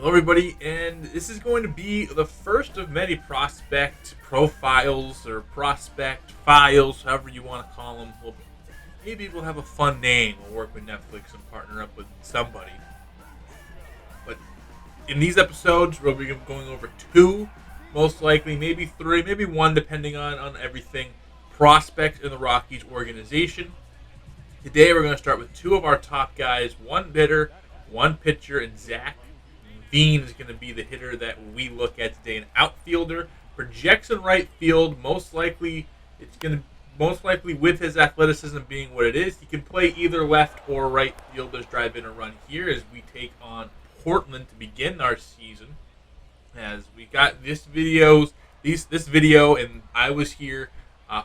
Hello, everybody, and this is going to be the first of many prospect profiles or prospect files, however you want to call them. Maybe we'll have a fun name. We'll work with Netflix and partner up with somebody. But in these episodes, we'll be going over two, most likely, maybe three, maybe one, depending on everything, prospects in the Rockies organization. Today, we're going to start with two of our top guys, one hitter, one pitcher, and Zac Veen is going to be the hitter that we look at today. An outfielder, projects in right field. Most likely with his athleticism being what it is, he can play either left or right field. Let's drive in a run here as we take on Portland to begin our season. As we got this video, and I was here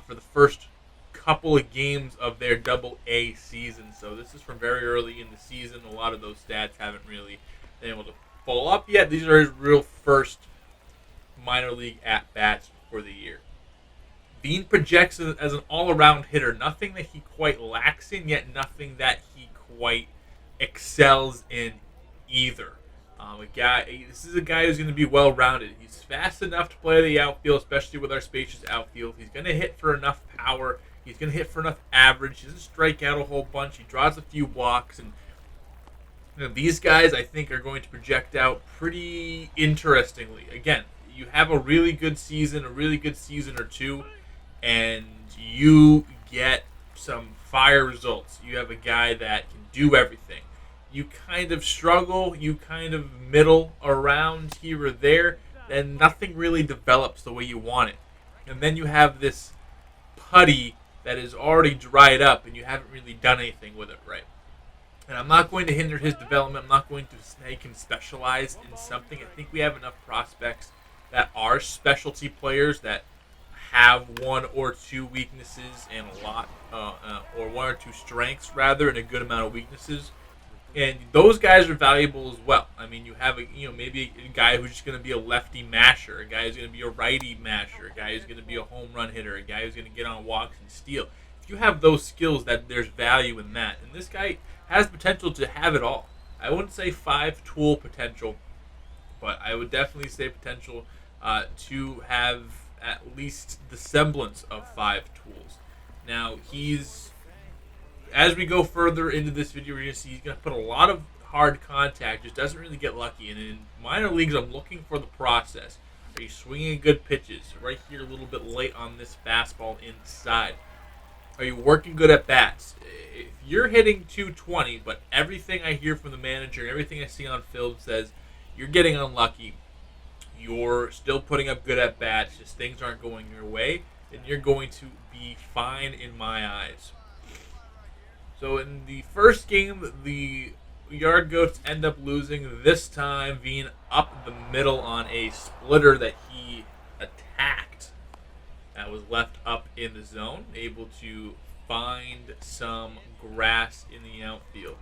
for the first couple of games of their Double-A season. So this is from very early in the season. A lot of those stats haven't really been able to fall up yet. These are his real first minor league at-bats for the year. Veen projects as an all-around hitter. Nothing that he quite lacks in, yet nothing that he quite excels in either. This is a guy who's going to be well-rounded. He's fast enough to play the outfield, especially with our spacious outfield. He's going to hit for enough power. He's going to hit for enough average. He doesn't strike out a whole bunch. He draws a few walks, and these guys, I think, are going to project out pretty interestingly. Again, you have a really good season or two, and you get some fire results. You have a guy that can do everything. You kind of struggle, you kind of middle around here or there, then nothing really develops the way you want it. And then you have this putty that is already dried up, and you haven't really done anything with it right. And I'm not going to hinder his development. I'm not going to make him specialize in something. I think we have enough prospects that are specialty players that have one or two weaknesses and or one or two strengths rather, and a good amount of weaknesses. And those guys are valuable as well. I mean, you have maybe a guy who's just going to be a lefty masher, a guy who's going to be a righty masher, a guy who's going to be a home run hitter, a guy who's going to get on walks and steal. If you have those skills, that there's value in that. And this guy has potential to have it all. I wouldn't say 5-tool potential, but I would definitely say potential to have at least the semblance of 5 tools. Now, as we go further into this video, we're going to see he's going to put a lot of hard contact, just doesn't really get lucky. And in minor leagues, I'm looking for the process. Are you swinging good pitches? Right here, a little bit late on this fastball inside. Are you working good at bats? If you're hitting 220, but everything I hear from the manager, everything I see on film says you're getting unlucky, you're still putting up good at bats, just things aren't going your way, then you're going to be fine in my eyes. So in the first game, the Yard Goats end up losing. This time, Veen up the middle on a splitter that he attacked. That was left up in the zone, able to find some grass in the outfield.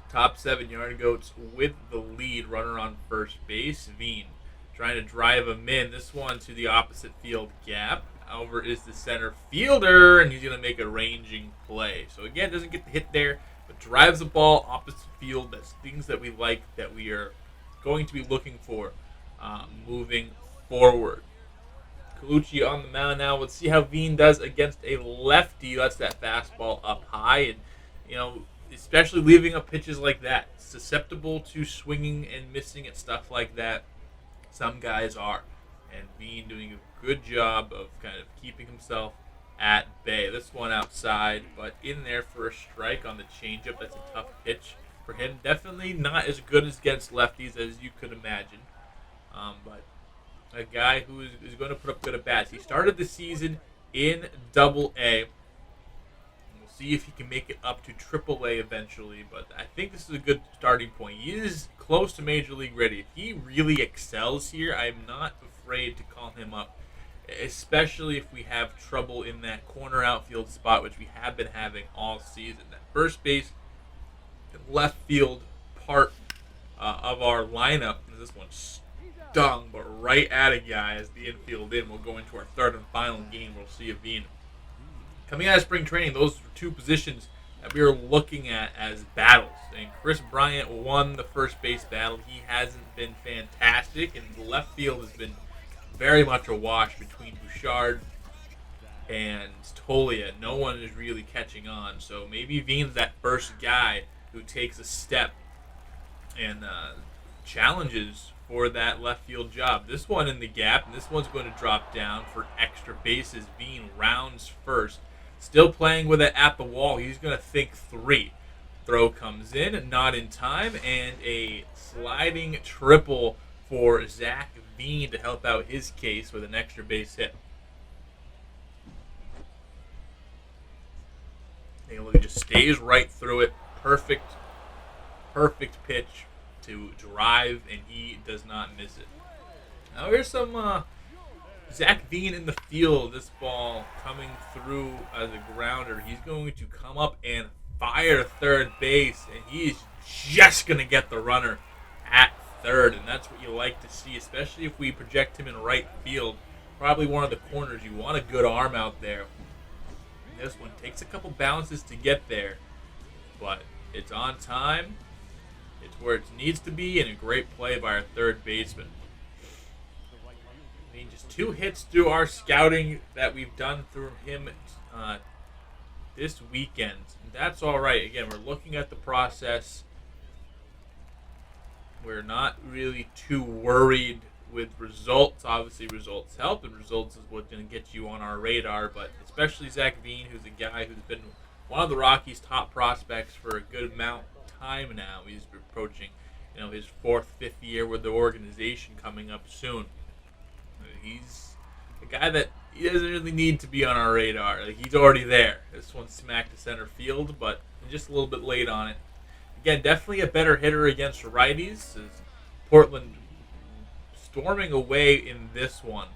Top 7 Yard Goats with the lead, runner on first base. Veen trying to drive him in. This one to the opposite field gap. Over is the center fielder, and he's going to make a ranging play. So again, doesn't get the hit there, but drives the ball opposite field. That's things that we like, that we are going to be looking for moving forward. Colucci on the mound now. Let's see how Veen does against a lefty. That's that fastball up high, and especially leaving up pitches like that, susceptible to swinging and missing at stuff like that. Some guys are, and Veen doing a good job of kind of keeping himself at bay. This one outside, but in there for a strike on the changeup. That's a tough pitch for him. Definitely not as good as against lefties as you could imagine, but a guy who is going to put up good at bats. He started the season in Double-A. We'll see if he can make it up to Triple-A eventually, but I think this is a good starting point. He is close to Major League ready. If he really excels here, I'm not afraid to call him up, especially if we have trouble in that corner outfield spot, which we have been having all season. That first base and left field part of our lineup, this one stung, but right at a guy as the infield in. We'll go into our third and final game. We'll see a Veen. Coming out of spring training, those two positions that we are looking at as battles. And Chris Bryant won the first base battle. He hasn't been fantastic, and the left field has been very much a wash between Bouchard and Tolia. No one is really catching on. So maybe Veen's that first guy who takes a step and challenges for that left field job. This one in the gap, and this one's going to drop down for extra bases. Veen rounds first. Still playing with it at the wall. He's going to think 3. Throw comes in, not in time, and a sliding triple for Zac Veen to help out his case with an extra base hit. Take a look, it just stays right through it. Perfect pitch to drive, and he does not miss it. Now here's some Zac Veen in the field. This ball coming through as a grounder. He's going to come up and fire third base, and he is just going to get the runner at third, and that's what you like to see, especially if we project him in right field. Probably one of the corners. You want a good arm out there. This one takes a couple bounces to get there, but it's on time. It's where it needs to be, and a great play by our third baseman. I mean, just 2 hits through our scouting that we've done through him this weekend. That's all right. Again, we're looking at the process. We're not really too worried with results. Obviously, results help, and results is what's going to get you on our radar. But especially Zac Veen, who's a guy who's been one of the Rockies' top prospects for a good amount of time now. He's approaching, his 4th, 5th year with the organization coming up soon. He's a guy that he doesn't really need to be on our radar. Like, he's already there. This one smacked to center field, but just a little bit late on it. Again, definitely a better hitter against righties. As Portland storming away in this one.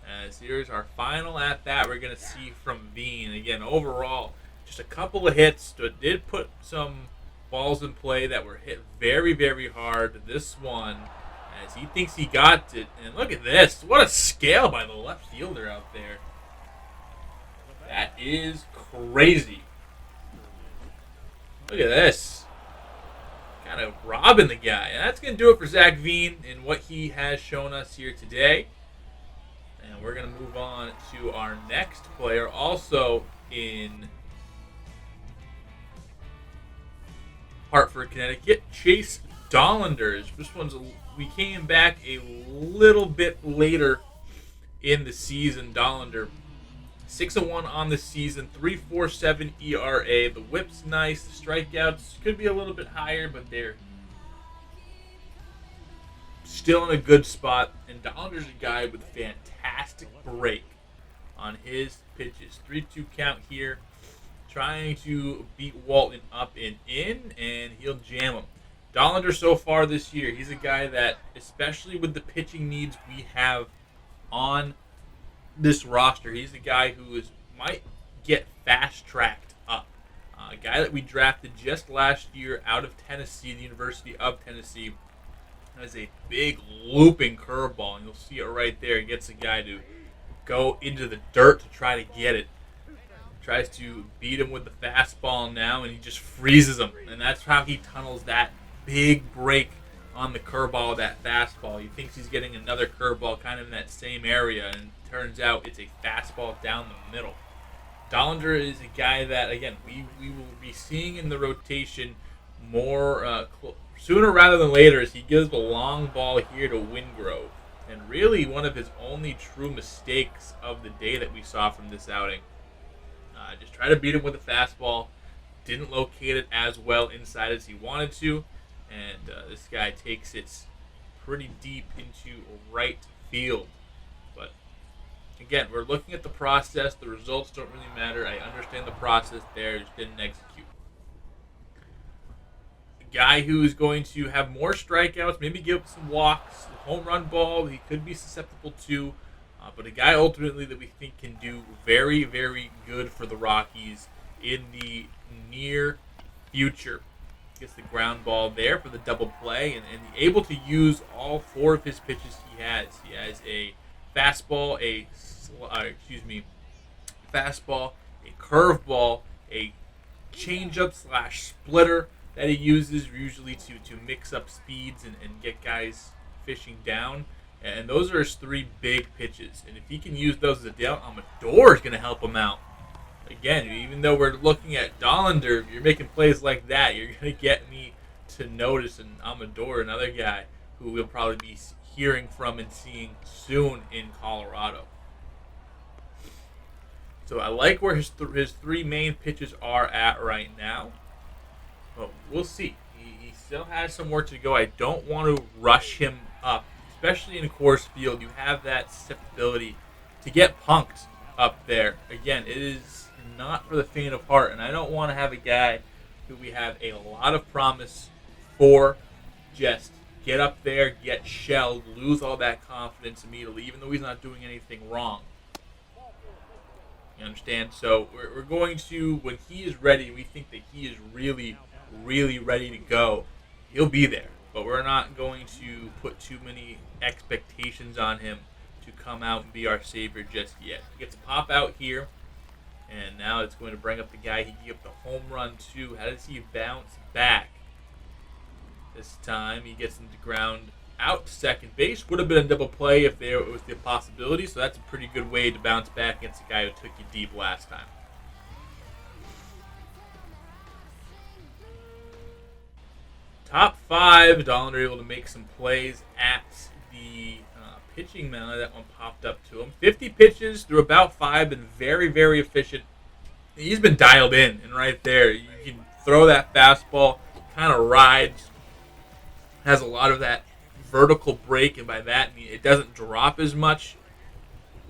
As here's our final at bat we're going to see from Veen. Again, overall, just a couple of hits. But did put some balls in play that were hit very, very hard. This one, as he thinks he got it. And look at this. What a scale by the left fielder out there. That is crazy. Look at this. Kind of robbing the guy. And that's going to do it for Zac Veen and what he has shown us here today. And we're going to move on to our next player, also in Hartford, Connecticut, Chase Dollander. We came back a little bit later in the season. Dollander, 6-1 on the season, 3.47 ERA. The whip's nice. The strikeouts could be a little bit higher, but they're still in a good spot. And Dollander's a guy with a fantastic break on his pitches. 3-2 count here. Trying to beat Walton up and in, and he'll jam him. Dollander so far this year, he's a guy that, especially with the pitching needs we have on this roster, he's a guy who might get fast-tracked up. A guy that we drafted just last year out of Tennessee, the University of Tennessee, has a big looping curveball, and you'll see it right there. He gets a guy to go into the dirt to try to get it. Tries to beat him with the fastball now, and he just freezes him. And that's how he tunnels that big break on the curveball, that fastball. He thinks he's getting another curveball kind of in that same area, and turns out it's a fastball down the middle. Dollander is a guy that, again, we will be seeing in the rotation more sooner rather than later, as he gives the long ball here to Wingrove. And really one of his only true mistakes of the day that we saw from this outing. Just try to beat him with a fastball. Didn't locate it as well inside as he wanted to. And this guy takes it pretty deep into right field. But again, we're looking at the process. The results don't really matter. I understand the process there. Just didn't execute. A guy who is going to have more strikeouts, maybe give up some walks, home run ball, he could be susceptible to. But a guy ultimately that we think can do very, very good for the Rockies in the near future. Gets the ground ball there for the double play, and able to use all 4 of his pitches he has. He has a fastball, fastball, a curveball, a changeup / splitter that he uses usually to mix up speeds and get guys fishing down. And those are his 3 big pitches. And if he can use those as a deal, Amador is going to help him out. Again, even though we're looking at Dollander, if you're making plays like that, you're going to get me to notice an Amador, another guy who we'll probably be hearing from and seeing soon in Colorado. So I like where his 3 main pitches are at right now. But we'll see. He still has some work to go. I don't want to rush him up, especially in Coors Field. You have that susceptibility to get punked up there. Again, it is not for the faint of heart, and I don't want to have a guy who we have a lot of promise for just get up there, get shelled, lose all that confidence immediately, even though he's not doing anything wrong. You understand? So we're going to, when he is ready, we think that he is really, really ready to go, he'll be there. But we're not going to put too many expectations on him to come out and be our savior just yet. He gets a pop out here, and now it's going to bring up the guy he gave up the home run to. How does he bounce back? This time he gets him to ground out to second base. Would have been a double play if there was the possibility, so that's a pretty good way to bounce back against a guy who took you deep last time. Top 5, Dollander able to make some plays at the pitching mound. That one popped up to him. 50 pitches through about 5, been very, very efficient. He's been dialed in, and right there, you can throw that fastball, kind of rides, has a lot of that vertical break, and by that I mean it doesn't drop as much.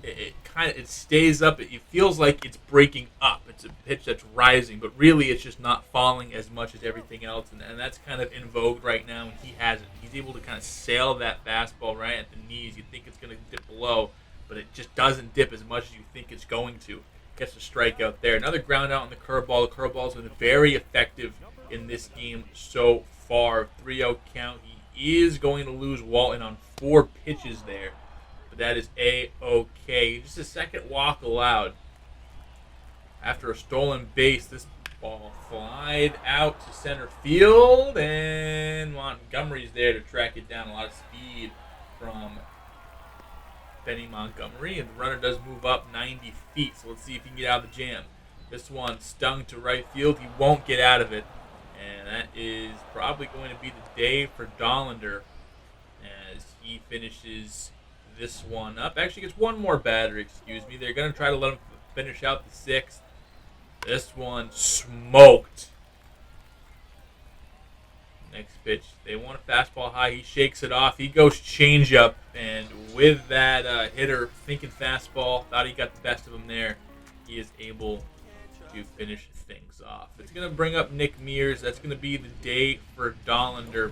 It stays up. It feels like it's breaking up. It's a pitch that's rising, but really it's just not falling as much as everything else, and that's kind of in vogue right now. And he has it. He's able to kind of sail that fastball right at the knees. You think it's going to dip below, but it just doesn't dip as much as you think it's going to. Gets a strikeout there. Another ground out on the curveball. The curveball's been very effective in this game so far. 3-0 count. He is going to lose Walton on 4 pitches there. That is A-OK. Just a second walk allowed. After a stolen base, this ball flied out to center field, and Montgomery's there to track it down. A lot of speed from Benny Montgomery, and the runner does move up 90 feet, so let's see if he can get out of the jam. This one stung to right field. He won't get out of it, and that is probably going to be the day for Dollander as he finishes this one up. Actually gets one more batter, excuse me. They're going to try to let him finish out the 6th. This one smoked. Next pitch. They want a fastball high. He shakes it off. He goes changeup, and with that hitter thinking fastball, thought he got the best of him there, he is able to finish things off. It's going to bring up Nick Mears. That's going to be the day for Dollander.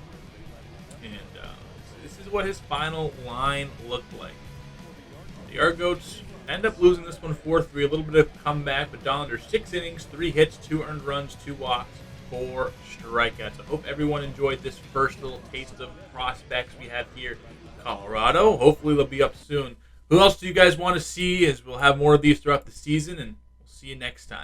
And this is what his final line looked like. The Argoats end up losing this one 4-3. A little bit of comeback, but Dollander 6 innings, 3 hits, 2 earned runs, 2 walks, 4 strikeouts. I hope everyone enjoyed this first little taste of prospects we have here in Colorado. Hopefully they'll be up soon. Who else do you guys want to see? As we'll have more of these throughout the season, and we'll see you next time.